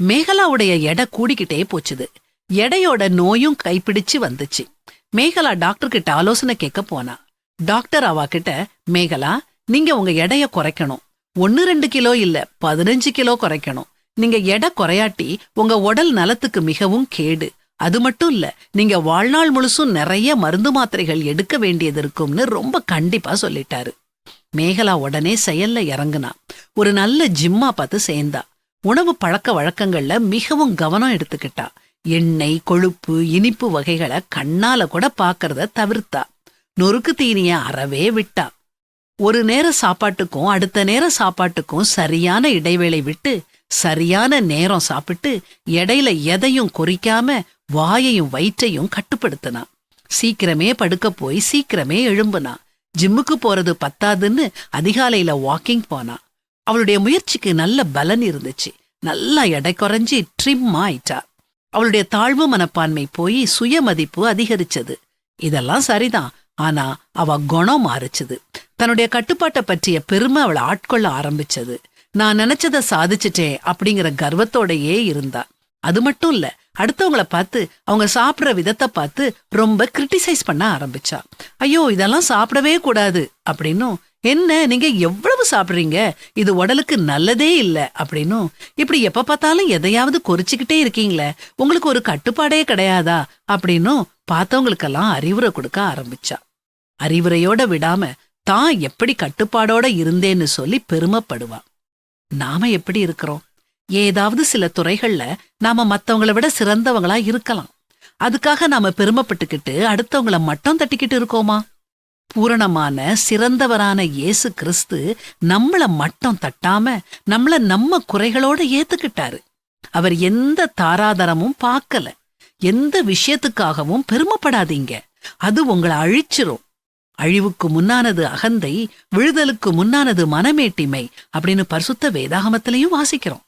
மேகலாவுடைய எடை கூடிக்கிட்டே போச்சுது. எடையோட நோயும் கைப்பிடிச்சு வந்துச்சு. மேகலா டாக்டர் கிட்ட ஆலோசனை கேட்க போனா. டாக்டர் அவ கிட்ட, மேகலா, நீங்க உங்க எடைய குறைக்கணும். 1-2 கிலோ இல்ல, 15 கிலோ குறைக்கணும். நீங்க எடை குறையாட்டி உங்க உடல் நலத்துக்கு மிகவும் கேடு. அது மட்டும் இல்ல, நீங்க வாழ்நாள் முழுசும் நிறைய மருந்து மாத்திரைகள் எடுக்க வேண்டியது இருக்கும்னு ரொம்ப கண்டிப்பா சொல்லிட்டாரு. மேகலா உடனே செயல்ல இறங்குனா. ஒரு நல்ல ஜிம்மா பார்த்து சேர்ந்தா. உணவு பழக்க வழக்கங்கள்ல மிகவும் கவனம் எடுத்துக்கிட்டா. எண்ணெய், கொழுப்பு, இனிப்பு வகைகளை கண்ணால கூட பாக்கறத தவிர்த்தா. நொறுக்கு தீனிய அறவே விட்டா. ஒரு நேர சாப்பாட்டுக்கும் அடுத்த நேர சாப்பாட்டுக்கும் சரியான இடைவேளை விட்டு சரியான நேரம் சாப்பிட்டு எடையில எதையும் குறிக்காம வாயையும் வயிற்றையும் கட்டுப்படுத்தினா. சீக்கிரமே படுக்க போய் சீக்கிரமே எழும்புனா. ஜிம்முக்கு போறது பத்தாதுன்னு அதிகாலையில வாக்கிங் போனா. அவளுடைய முயற்சிக்கு நல்ல பலன் இருந்துச்சு. நல்லா எடை குறைஞ்சி ட்ரிம் ஆயிட்டா. அவளுடைய தாழ்வு மனப்பான்மை போய் சுயமதிப்பு அதிகரிச்சது. இதெல்லாம் சரிதான். ஆனா அவ குணம் மாறுச்சுது. தன்னுடைய கட்டுப்பாட்டை பற்றிய பெருமை அவளை ஆட்கொள்ள ஆரம்பிச்சது. நான் நினைச்சதை சாதிச்சுட்டேன் அப்படிங்கிற கர்வத்தோடையே இருந்தா. அது மட்டும் இல்ல, அடுத்தவங்கள பார்த்து அவங்க சாப்பிடுற விதத்தை பார்த்து ரொம்ப கிரிட்டிசைஸ் பண்ண ஆரம்பிச்சா. ஐயோ, இதெல்லாம் சாப்பிடவே கூடாது அப்படின்னும், என்ன நீங்க எவ்வளவு சாப்பிடுறீங்க, இது உடலுக்கு நல்லதே இல்ல அப்படின்னும், இப்படி எப்ப பார்த்தாலும் எதையாவது கொறிச்சுக்கிட்டே இருக்கீங்களே, உங்களுக்கு ஒரு கட்டுப்பாடே கிடையாதா அப்படின்னும் பார்த்தவங்களுக்கெல்லாம் அறிவுரை கொடுக்க ஆரம்பிச்சா. அறிவுரையோட விடாம தான் எப்படி கட்டுப்பாடோட இருந்தேன்னு சொல்லி பெருமைப்படுவா. நாம எப்படி இருக்கிறோம்? ஏதாவது சில துறைகள்ல நாம மத்தவங்களை விட சிறந்தவங்களா இருக்கலாம். அதுக்காக நாம பெருமைப்பட்டுக்கிட்டு அடுத்தவங்கள மட்டம் தட்டிக்கிட்டு இருக்கோமா? பூரணமான சிறந்தவரான இயேசு கிறிஸ்து நம்மள மட்டம் தட்டாம நம்மள நம்ம குறைகளோட ஏத்துக்கிட்டாரு. அவர் எந்த தாராதரமும் பார்க்கல. எந்த விஷயத்துக்காகவும் பெருமைப்படாதீங்க, அது உங்களை அழிச்சிரும். அழிவுக்கு முன்னானது அகந்தை, விழுதலுக்கு முன்னானது மனமேட்டிமை அப்படின்னு பரிசுத்த வேதாகமத்திலையும் வாசிக்கிறோம்.